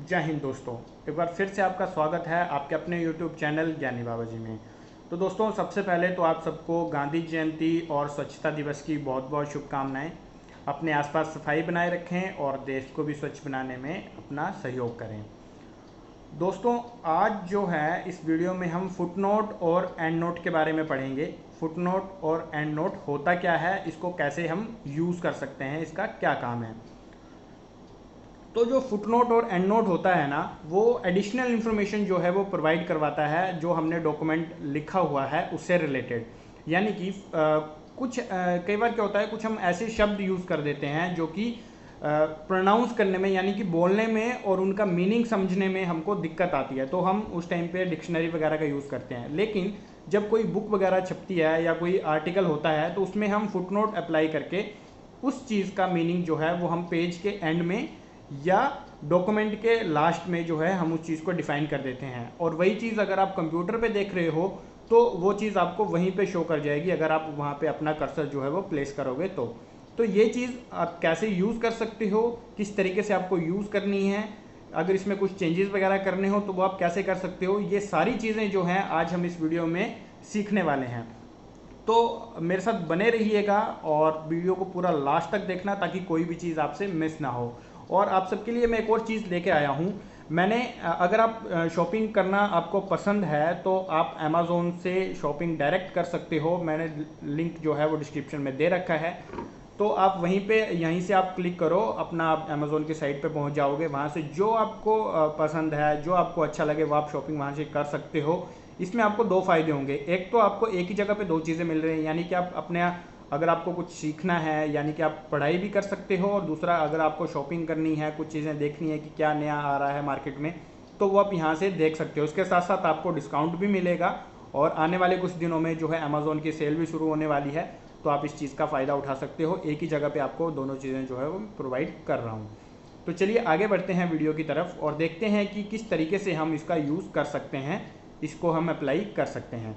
जय हिंद दोस्तों। एक बार फिर से आपका स्वागत है आपके अपने YouTube चैनल ज्ञानी बाबा जी में। तो दोस्तों, सबसे पहले तो आप सबको गांधी जयंती और स्वच्छता दिवस की बहुत बहुत शुभकामनाएं। अपने आसपास सफाई बनाए रखें और देश को भी स्वच्छ बनाने में अपना सहयोग करें। दोस्तों, आज जो है इस वीडियो में हम फुटनोट और एंड नोट के बारे में पढ़ेंगे। फुटनोट और एंड नोट होता क्या है, इसको कैसे हम यूज़ कर सकते हैं, इसका क्या काम है। तो जो फुटनोट और एंड नोट होता है ना, वो एडिशनल इन्फॉर्मेशन जो है वो प्रोवाइड करवाता है जो हमने डॉक्यूमेंट लिखा हुआ है उससे रिलेटेड। यानी कि कुछ कई बार क्या होता है, कुछ हम ऐसे शब्द यूज़ कर देते हैं जो कि प्रोनाउंस करने में यानी कि बोलने में और उनका मीनिंग समझने में हमको दिक्कत आती है, तो हम उस टाइम पे डिक्शनरी वगैरह का यूज़ करते हैं। लेकिन जब कोई बुक वगैरह छपती है या कोई आर्टिकल होता है तो उसमें हम फुटनोट अप्लाई करके उस चीज़ का मीनिंग जो है वो हम पेज के एंड में या डॉक्यूमेंट के लास्ट में जो है हम उस चीज़ को डिफाइन कर देते हैं। और वही चीज़ अगर आप कंप्यूटर पे देख रहे हो तो वो चीज़ आपको वहीं पे शो कर जाएगी, अगर आप वहाँ पे अपना कर्सर जो है वो प्लेस करोगे तो ये चीज़ आप कैसे यूज़ कर सकते हो, किस तरीके से आपको यूज़ करनी है, अगर इसमें कुछ चेंजेस वगैरह करने हो तो वो आप कैसे कर सकते हो, ये सारी चीज़ें जो हैं आज हम इस वीडियो में सीखने वाले हैं। तो मेरे साथ बने रहिएगा और वीडियो को पूरा लास्ट तक देखना ताकि कोई भी चीज़ आपसे मिस ना हो। और आप सबके लिए मैं एक और चीज़ लेके आया हूँ। मैंने अगर आप शॉपिंग करना आपको पसंद है तो आप अमेज़ोन से शॉपिंग डायरेक्ट कर सकते हो। मैंने लिंक जो है वो डिस्क्रिप्शन में दे रखा है, तो आप वहीं पे यहीं से आप क्लिक करो, अपना आप अमेज़ोन की साइट पे पहुंच जाओगे। वहाँ से जो आपको पसंद है, जो आपको अच्छा लगे वो आप शॉपिंग वहाँ से कर सकते हो। इसमें आपको दो फायदे होंगे। एक तो आपको एक ही जगह पे दो चीज़ें मिल रही हैं, यानी कि आप अपने अगर आपको कुछ सीखना है यानी कि आप पढ़ाई भी कर सकते हो, और दूसरा अगर आपको शॉपिंग करनी है, कुछ चीज़ें देखनी है कि क्या नया आ रहा है मार्केट में, तो वो आप यहाँ से देख सकते हो। उसके साथ साथ आपको डिस्काउंट भी मिलेगा और आने वाले कुछ दिनों में जो है अमेज़ोन की सेल भी शुरू होने वाली है, तो आप इस चीज़ का फ़ायदा उठा सकते हो। एक ही जगह पे आपको दोनों चीज़ें जो है वो प्रोवाइड कर रहा हूँ। तो चलिए आगे बढ़ते हैं वीडियो की तरफ और देखते हैं कि किस तरीके से हम इसका यूज़ कर सकते हैं, इसको हम अप्लाई कर सकते हैं।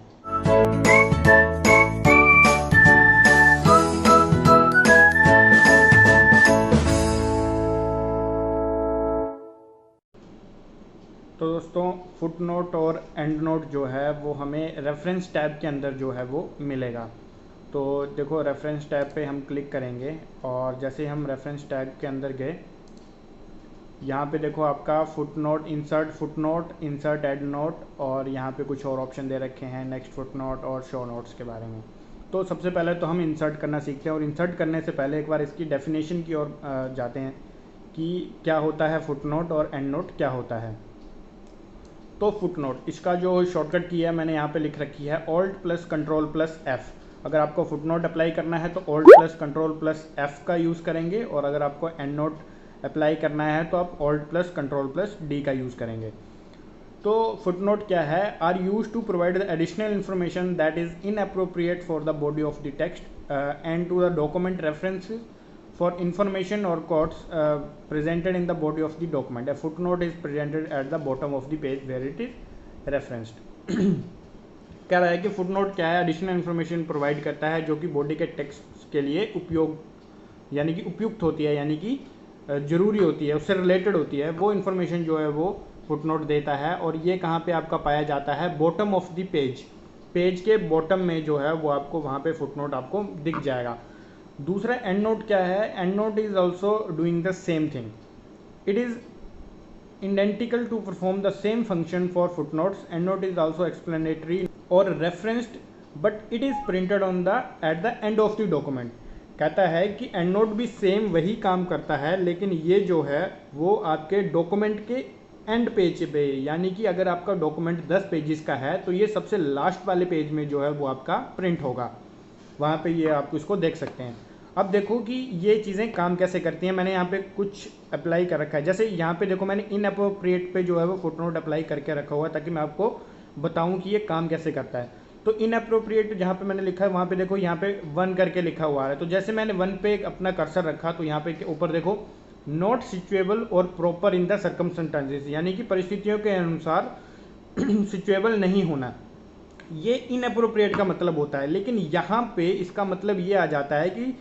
तो दोस्तों, फुट नोट और एंड नोट जो है वो हमें रेफरेंस टैब के अंदर जो है वो मिलेगा। तो देखो, रेफरेंस टैब पे हम क्लिक करेंगे और जैसे ही हम रेफरेंस टैब के अंदर गए, यहाँ पे देखो आपका footnote, insert endnote, और यहाँ पे कुछ और ऑप्शन दे रखे हैं, नेक्स्ट फुट नोट और शो नोट्स के बारे में। तो सबसे पहले तो हम इंसर्ट करना सीखते हैं, और इंसर्ट करने से पहले एक बार इसकी डेफिनेशन की ओर जाते हैं कि क्या होता है फुट नोट और एंड नोट क्या होता है। तो फुट नोट, इसका जो शॉर्टकट की है मैंने यहाँ पे लिख रखी है alt plus control plus F. अगर आपको फुट नोट अप्लाई करना है तो alt plus control plus F का यूज़ करेंगे, और अगर आपको एंड नोट अप्लाई करना है तो आप alt plus control plus D का यूज़ करेंगे। तो फुट नोट क्या है? Are use to provide the additional information that is inappropriate for the body of the text and to the document references for information or quotes presented in the body of the document. A footnote is presented at the bottom of the page where it is referenced. कह रहा है कि footnote क्या है? Additional information provide करता है जो कि बॉडी के टेक्स्ट के लिए उपयोग यानी कि उपयुक्त होती है, यानी कि जरूरी होती है, उससे रिलेटेड होती है, वो इन्फॉर्मेशन जो है वो फुटनोट देता है। और ये कहाँ पे आपका पाया जाता है? Bottom of the page, page के बॉटम में जो है वो आपको वहाँ पे फुटनोट आपको दिख जाएगा। दूसरा एंड नोट क्या है? And note is also doing the same thing, it is identical to perform the same function for footnotes. Endnote is also explanatory or referenced, but it is printed on the at the end of the document. कहता है कि and note भी same वही काम करता है, लेकिन ये जो है वो आपके डॉक्यूमेंट के एंड पेज पे, यानी कि अगर आपका डॉक्यूमेंट 10 पेजेस का है तो ये सबसे लास्ट वाले पेज में जो है वो आपका प्रिंट होगा, वहाँ पे ये आप इसको देख सकते हैं। अब देखो कि ये चीज़ें काम कैसे करती हैं। मैंने यहाँ पे कुछ अप्लाई कर रखा है, जैसे यहाँ पे देखो मैंने इनअप्रोप्रिएट पे जो है वो फुटनोट अप्लाई करके रखा हुआ है ताकि मैं आपको बताऊँ कि ये काम कैसे करता है। तो इनअप्रोप्रिएट जहाँ पे मैंने लिखा है वहाँ पे देखो, यहाँ पे 1 करके लिखा हुआ है, तो जैसे मैंने 1 पे अपना कर्सर रखा तो यहाँ पे ऊपर देखो नॉट सिचुएबल और प्रॉपर इन द सर्कमस्टेंसेस, यानी कि परिस्थितियों के अनुसार सिचुएबल नहीं होना, ये इनअप्रोप्रिएट का मतलब होता है। लेकिन यहाँ पे इसका मतलब ये आ जाता है कि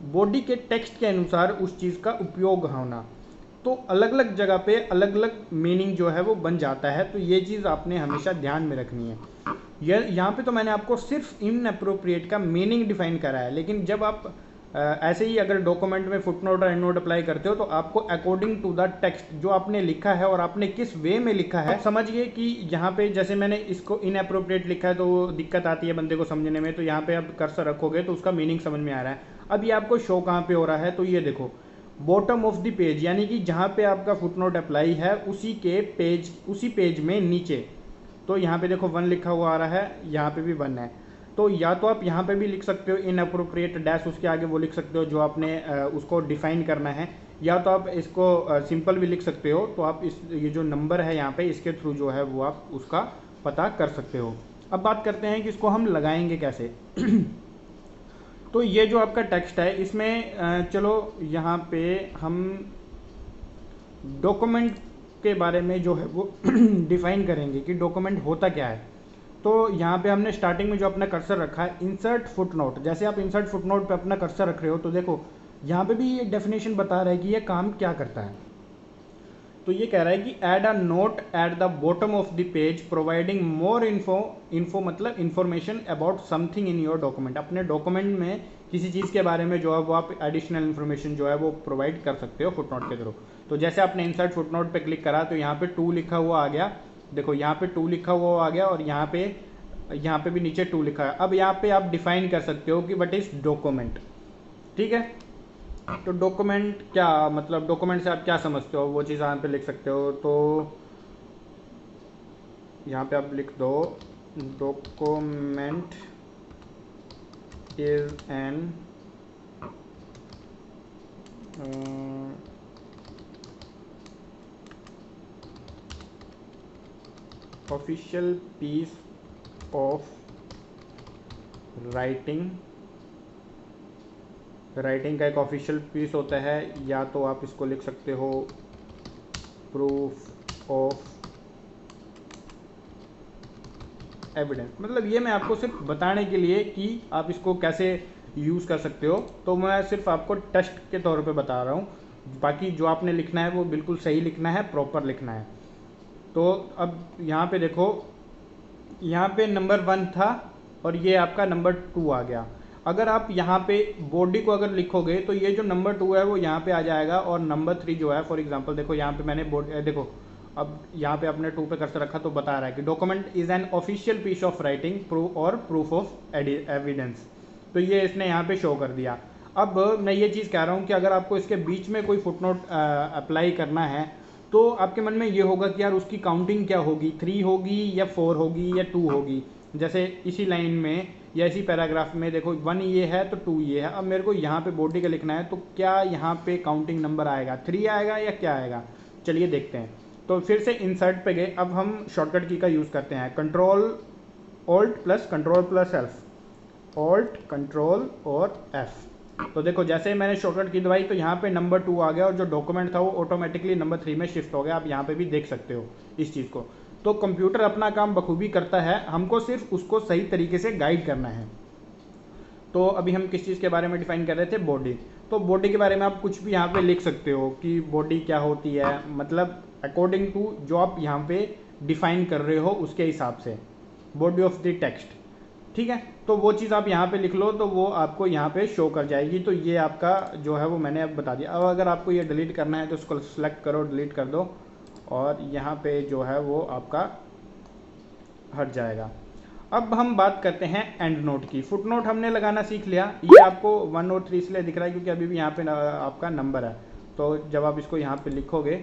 बॉडी के टेक्स्ट के अनुसार उस चीज़ का उपयोग होना। तो अलग अलग जगह पे अलग अलग मीनिंग जो है वो बन जाता है। तो ये चीज़ आपने हमेशा ध्यान में रखनी है। यहाँ पे तो मैंने आपको सिर्फ इनअप्रोप्रिएट का मीनिंग डिफाइन करा है, लेकिन जब आप ऐसे ही अगर डॉक्यूमेंट में फुटनोट और एंडनोट अप्लाई करते हो तो आपको अकॉर्डिंग टू द टेक्स्ट जो आपने लिखा है और आपने किस वे में लिखा है, समझिए कि यहाँ पे जैसे मैंने इसको इनअप्रोप्रिएट लिखा है तो दिक्कत आती है बंदे को समझने में। तो यहाँ पे आप कर्सर रखोगे तो उसका मीनिंग समझ में आ रहा है। अब ये आपको शो कहाँ पे हो रहा है, तो ये देखो बॉटम ऑफ द पेज, यानी कि जहाँ पे आपका फुटनोट अप्लाई है उसी पेज में नीचे। तो यहाँ पे देखो 1 लिखा हुआ आ रहा है, यहाँ पे भी 1 है। तो या तो आप यहाँ पे भी लिख सकते हो इनअप्रोप्रिएट डैश, उसके आगे वो लिख सकते हो जो आपने उसको डिफाइन करना है, या तो आप इसको सिंपल भी लिख सकते हो। तो आप ये जो नंबर है यहाँ पे इसके थ्रू जो है वो आप उसका पता कर सकते हो। अब बात करते हैं कि इसको हम लगाएंगे कैसे। तो ये जो आपका टेक्स्ट है इसमें चलो यहाँ पे हम डॉक्यूमेंट के बारे में जो है वो डिफाइन करेंगे कि डॉक्यूमेंट होता क्या है। तो यहाँ पे हमने स्टार्टिंग में जो अपना कर्सर रखा है इंसर्ट फुटनोट, जैसे आप इंसर्ट फुटनोट पे अपना कर्सर रख रहे हो तो देखो यहाँ पे भी ये डेफिनेशन बता रहा है कि ये काम क्या करता है। तो ये कह रहा है कि add a note at the bottom of the page providing more info मतलब information about something in your document. अपने डॉक्यूमेंट में किसी चीज़ के बारे में जो है वो आप एडिशनल इन्फॉर्मेशन जो है वो प्रोवाइड कर सकते हो फुटनोट के थ्रू। तो जैसे आपने इंसर्ट फुटनोट पे क्लिक करा तो यहाँ पे 2 लिखा हुआ आ गया, देखो यहाँ पे 2 लिखा हुआ आ गया और यहाँ पे भी नीचे 2 लिखा है। अब यहाँ पे आप डिफाइन कर सकते हो कि व्हाट इज डॉक्यूमेंट, ठीक है। तो डॉक्यूमेंट क्या मतलब, डॉक्यूमेंट से आप क्या समझते हो वो चीज़ यहाँ पे लिख सकते हो। तो यहाँ पे आप लिख दो document is an official piece of writing का एक ऑफिशियल पीस होता है, या तो आप इसको लिख सकते हो प्रूफ ऑफ एविडेंस। मतलब ये मैं आपको सिर्फ बताने के लिए कि आप इसको कैसे यूज़ कर सकते हो, तो मैं सिर्फ आपको टेस्ट के तौर पे बता रहा हूँ। बाकी जो आपने लिखना है वो बिल्कुल सही लिखना है, प्रॉपर लिखना है। तो अब यहाँ पे देखो, यहाँ पे नंबर 1 था और ये आपका नंबर 2 आ गया। अगर आप यहाँ पे बॉडी को अगर लिखोगे तो ये जो नंबर 2 है वो यहाँ पे आ जाएगा और नंबर 3 जो है, फॉर एग्जांपल देखो यहाँ पे मैंने देखो अब यहाँ पे अपने 2 पे कर्सर रखा तो बता रहा है कि document is an official piece of writing proof of evidence. तो ये इसने यहाँ पे शो कर दिया। अब मैं ये चीज़ कह रहा हूँ कि अगर आपको इसके बीच में कोई फुटनोट अप्लाई करना है तो आपके मन में ये होगा कि यार उसकी काउंटिंग क्या होगी, 3 होगी या 4 होगी या 2 होगी। जैसे इसी लाइन में या इसी पैराग्राफ में देखो 1 ये है तो 2 ये है। अब मेरे को यहाँ पे बॉडी का लिखना है तो क्या यहाँ पे काउंटिंग नंबर आएगा, 3 आएगा या क्या आएगा, चलिए देखते हैं। तो फिर से इंसर्ट पे गए। अब हम शॉर्टकट की का यूज़ करते हैं, alt plus F, alt control और एफ। तो देखो जैसे ही मैंने शॉर्टकट की दबाई तो यहाँ पे नंबर 2 आ गया और जो डॉक्यूमेंट था वो ऑटोमेटिकली नंबर 3 में शिफ्ट हो गया। आप यहाँ पे भी देख सकते हो इस चीज़ को। तो कंप्यूटर अपना काम बखूबी करता है, हमको सिर्फ उसको सही तरीके से गाइड करना है। तो अभी हम किस चीज़ के बारे में डिफाइन कर रहे थे, बॉडी। तो बॉडी के बारे में आप कुछ भी यहाँ पे लिख सकते हो कि बॉडी क्या होती है, मतलब अकॉर्डिंग टू जो आप यहाँ पे डिफाइन कर रहे हो उसके हिसाब से, बॉडी ऑफ द टेक्स्ट, ठीक है। तो वो चीज़ आप यहाँ पे लिख लो तो वो आपको यहाँ पे शो कर जाएगी। तो ये आपका जो है वो मैंने अब बता दिया। अब अगर आपको ये डिलीट करना है तो उसको सेलेक्ट करो, डिलीट कर दो और यहाँ पे जो है वो आपका हट जाएगा। अब हम बात करते हैं एंड नोट की। फुट नोट हमने लगाना सीख लिया। ये आपको 1 और 3 इसलिए दिख रहा है क्योंकि अभी भी यहाँ पे आपका नंबर है। तो जब आप इसको यहाँ पे लिखोगे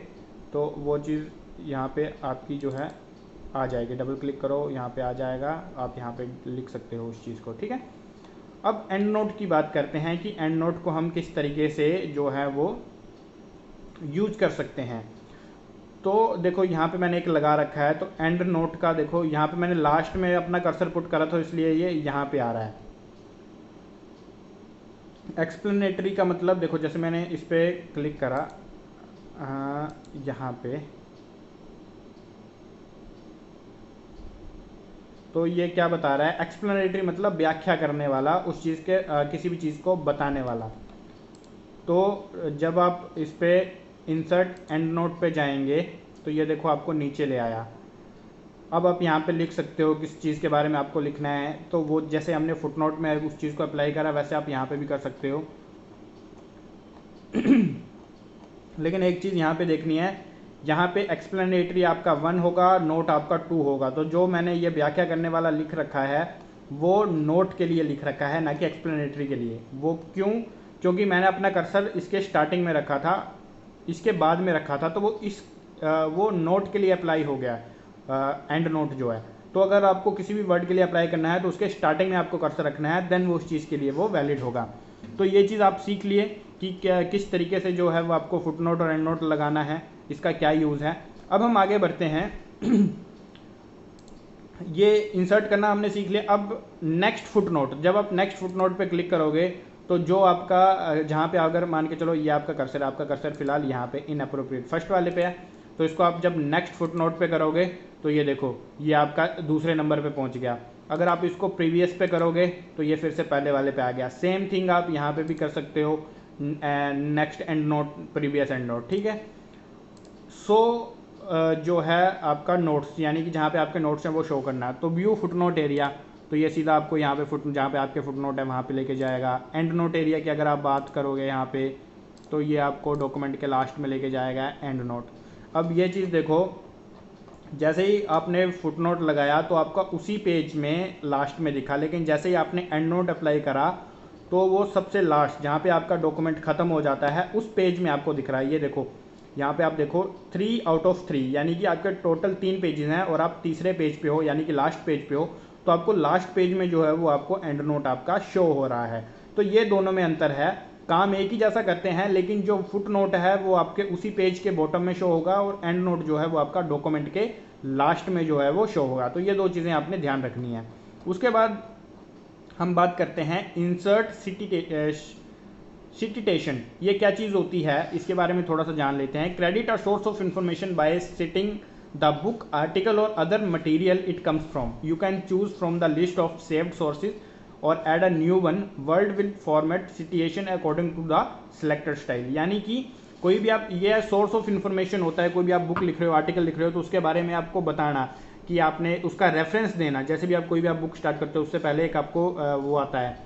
तो वो चीज़ यहाँ पे आपकी जो है आ जाएगी। डबल क्लिक करो, यहाँ पे आ जाएगा, आप यहाँ पे लिख सकते हो उस चीज़ को, ठीक है। अब एंड नोट की बात करते हैं कि एंड नोट को हम किस तरीके से जो है वो यूज कर सकते हैं। तो देखो यहाँ पे मैंने एक लगा रखा है। तो एंड नोट का देखो यहाँ पे मैंने लास्ट में अपना कर्सर पुट करा था इसलिए ये यहाँ पे आ रहा है। एक्सप्लेनेटरी का मतलब देखो जैसे मैंने इस पर क्लिक करा यहाँ पे, तो ये क्या बता रहा है, एक्सप्लेनेटरी मतलब व्याख्या करने वाला, उस चीज़ के किसी भी चीज़ को बताने वाला। तो जब आप इस पर इंसर्ट एंड नोट पे जाएंगे तो ये देखो आपको नीचे ले आया। अब आप यहाँ पे लिख सकते हो किस चीज़ के बारे में आपको लिखना है, तो वो जैसे हमने फुटनोट में उस चीज़ को अप्लाई करा वैसे आप यहाँ पे भी कर सकते हो। लेकिन एक चीज़ यहाँ पे देखनी है, यहाँ पे एक्सप्लेनेटरी आपका 1 होगा, नोट आपका 2 होगा। तो जो मैंने ये व्याख्या करने वाला लिख रखा है वो नोट के लिए लिख रखा है, ना कि एक्सप्लेनेटरी के लिए। वो क्यों? क्योंकि मैंने अपना कर्सर इसके स्टार्टिंग में रखा था, इसके बाद में रखा था, तो वो नोट के लिए अप्लाई हो गया, एंड नोट जो है। तो अगर आपको किसी भी वर्ड के लिए अप्लाई करना है तो उसके स्टार्टिंग में आपको कर्सर रखना है, देन वो उस चीज़ के लिए वो वैलिड होगा। तो ये चीज़ आप सीख लिए कि क्या किस तरीके से जो है वो आपको फुटनोट और एंड नोट लगाना है, इसका क्या यूज़ है। अब हम आगे बढ़ते हैं। ये इंसर्ट करना हमने सीख लिया। अब नेक्स्ट फुटनोट, जब आप नेक्स्ट फुटनोट पे क्लिक करोगे तो जो आपका जहाँ पे अगर मान के चलो ये आपका कर्सर फिलहाल यहाँ पे इनअप्रोप्रिएट फर्स्ट वाले पे है, तो इसको आप जब नेक्स्ट फुटनोट पे करोगे तो ये देखो ये आपका दूसरे नंबर पे पहुँच गया। अगर आप इसको प्रीवियस पे करोगे तो ये फिर से पहले वाले पे आ गया। सेम थिंग आप यहाँ पे भी कर सकते हो, next and note, previous and note, ठीक है। सो जो है आपका नोट्स, यानी कि जहाँ पे आपके नोट्स हैं वो शो करना है। तो व्यू फुटनोट एरिया, तो ये सीधा आपको यहाँ पे जहाँ पे आपके फुटनोट है वहाँ पे लेके जाएगा। एंड नोट एरिया की अगर आप बात करोगे यहाँ पे, तो ये आपको डॉक्यूमेंट के लास्ट में लेके जाएगा एंड नोट। अब ये चीज़ देखो, जैसे ही आपने फुटनोट लगाया तो आपका उसी पेज में लास्ट में दिखा, लेकिन जैसे ही आपने एंड नोट अप्लाई करा तो वो सबसे लास्ट जहाँ पे आपका डॉक्यूमेंट ख़त्म हो जाता है उस पेज में आपको दिख रहा है। ये देखो यहाँ पे आप देखो 3 आउट ऑफ 3, यानी कि आपके टोटल 3 पेजेस हैं और आप तीसरे पेज पे हो, यानी कि लास्ट पेज पे हो, तो आपको लास्ट पेज में जो है वो आपको एंड नोट आपका शो हो रहा है। तो ये दोनों में अंतर है, काम एक ही जैसा करते हैं, लेकिन जो फुट नोट है वो आपके उसी पेज के बॉटम में शो होगा और एंड नोट जो है वो आपका डॉक्यूमेंट के लास्ट में जो है वो शो होगा। तो ये दो चीज़ें आपने ध्यान रखनी है। उसके बाद हम बात करते हैं इंसर्ट सिटिटेशन। ये क्या चीज़ होती है इसके बारे में थोड़ा सा जान लेते हैं। क्रेडिट और source of information by citing the book, article और other material it comes from. You can choose from the list of saved sources और add a new one. Word will format citation according to the selected style. यानी कि कोई भी आप, ये source of information होता है, कोई भी आप बुक लिख रहे हो, आर्टिकल लिख रहे हो, तो उसके बारे में आपको बताना कि आपने उसका रेफरेंस देना। जैसे भी आप कोई भी आप बुक स्टार्ट करते हो उससे पहले एक आपको वो आता है,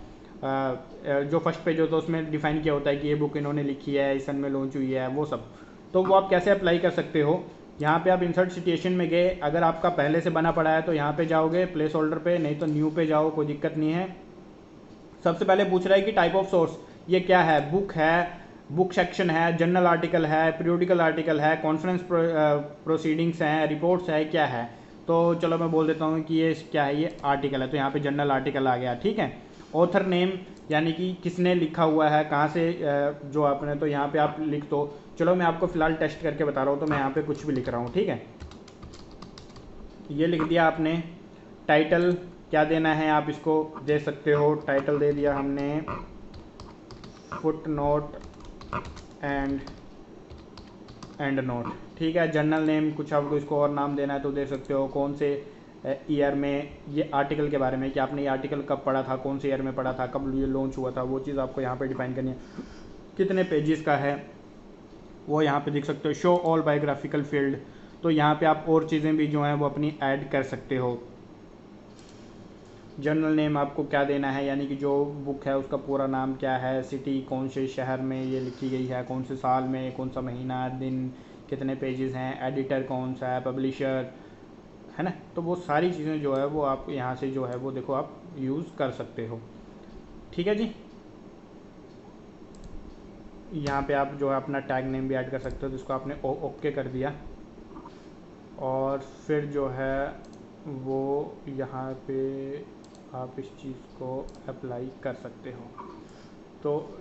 जो फर्स्ट पेज होता है उसमें डिफाइन किया होता है कि ये बुक इन्होंने लिखी है, इस सन में लॉन्च हुई है, वो सब। तो वो आप कैसे अप्लाई कर सकते हो, यहाँ पे आप इंसर्ट सिचुएशन में गए, अगर आपका पहले से बना पड़ा है तो यहाँ पे जाओगे प्लेस होल्डर पे, नहीं तो न्यू पे जाओ, कोई दिक्कत नहीं है। सबसे पहले पूछ रहा है कि टाइप ऑफ सोर्स ये क्या है, बुक है, बुक सेक्शन है, जर्नल आर्टिकल है, पीरियोडिकल आर्टिकल है, कॉन्फ्रेंस प्रोसीडिंग्स हैं, रिपोर्ट्स है, क्या है। तो चलो मैं बोल देता हूँ कि ये क्या है, ये आर्टिकल है, तो यहाँ पे जर्नल आर्टिकल आ गया, ठीक है। ऑथर नेम, यानी कि किसने लिखा हुआ है, कहाँ से जो आपने, तो यहाँ पे आप लिख दो। चलो मैं आपको फिलहाल टेस्ट करके बता रहा हूँ, तो मैं यहाँ पे कुछ भी लिख रहा हूँ, ठीक है। ये लिख दिया आपने। टाइटल क्या देना है आप इसको दे सकते हो, टाइटल दे दिया हमने फुट नोट एंड नोट, ठीक है। जर्नल नेम कुछ आपको इसको और नाम देना है तो दे सकते हो। कौन से ईयर में, ये आर्टिकल के बारे में कि आपने ये आर्टिकल कब पढ़ा था, कौन से ईयर में पढ़ा था, कब ये लॉन्च हुआ था, वो चीज़ आपको यहाँ पे डिफाइन करनी है। कितने पेजेस का है वो यहाँ पे देख सकते हो। शो ऑल बायोग्राफिकल फील्ड, तो यहाँ पे आप और चीज़ें भी जो हैं वो अपनी ऐड कर सकते हो। जर्नल नेम आपको क्या देना है, यानी कि जो बुक है उसका पूरा नाम क्या है, सिटी कौन से शहर में ये लिखी गई है, कौन से साल में, कौन सा महीना, दिन, कितने पेजेस हैं, एडिटर कौन सा है, पब्लिशर है ना। तो वो सारी चीज़ें जो है वो आप यहाँ से जो है वो देखो आप यूज़ कर सकते हो, ठीक है जी। यहाँ पे आप जो है अपना टैग नेम भी ऐड कर सकते हो, जिसको आपने ओके कर दिया और फिर जो है वो यहाँ पे आप इस चीज़ को अप्लाई कर सकते हो। तो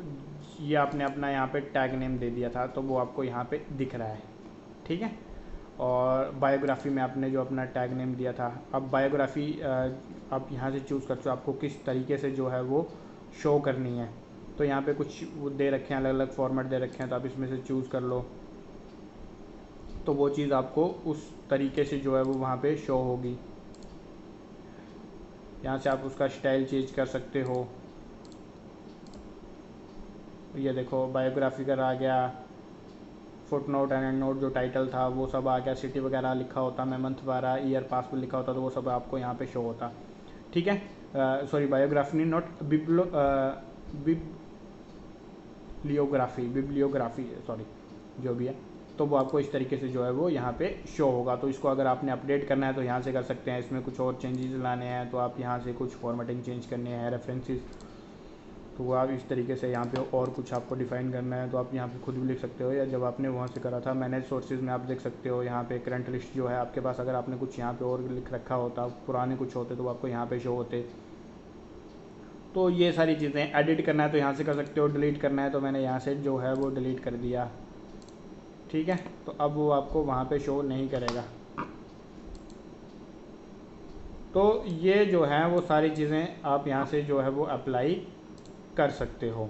ये आपने अपना यहाँ पे टैग नेम दे दिया था तो वो आपको यहाँ पे दिख रहा है, ठीक है। और बायोग्राफी में आपने जो अपना टैग नेम दिया था, अब बायोग्राफी आप यहाँ से चूज़ करते हो आपको किस तरीके से जो है वो शो करनी है। तो यहाँ पे कुछ वो दे रखे हैं, अलग अलग फॉर्मेट दे रखे हैं, तो आप इसमें से चूज़ कर लो, तो वो चीज़ आपको उस तरीके से जो है वो वहाँ पे शो होगी। यहाँ से आप उसका स्टाइल चेंज कर सकते हो। ये देखो बायोग्राफिकल आ गया, foot note and and note जो टाइटल था वो सब आ गया, सिटी वगैरह लिखा होता, मैं मंथ वगैरह ईयर पासवर्ड लिखा होता, तो वो सब आपको यहाँ पे शो होता। ठीक है, सॉरी बायोग्राफी नहीं, नोट बिब्लियोग्राफी सॉरी, जो भी है, तो वो आपको इस तरीके से जो है वो यहाँ पे शो होगा। तो इसको अगर आपने अपडेट करना है तो यहाँ से कर सकते हैं, इसमें कुछ और चेंजेस लाने हैं तो आप यहाँ से कुछ फॉर्मेटिंग चेंज करने हैं, रेफरेंसेस, तो वो आप इस तरीके से यहाँ पे और कुछ आपको डिफाइन करना है तो आप यहाँ पे खुद भी लिख सकते हो, या जब आपने वहाँ से करा था मैनेज सोर्सेज में आप देख सकते हो यहाँ पे करंट लिस्ट जो है आपके पास, अगर आपने कुछ यहाँ पे और लिख रखा होता, पुराने कुछ होते तो वो आपको यहाँ पे शो होते। तो ये सारी चीज़ें एडिट करना है तो यहाँ से कर सकते हो, डिलीट करना है तो मैंने यहाँ से जो है वो डिलीट कर दिया। ठीक है, तो अब वो आपको वहाँ पे शो नहीं करेगा। तो ये जो है वो सारी चीज़ें आप यहाँ से जो है वो अप्लाई कर सकते हो।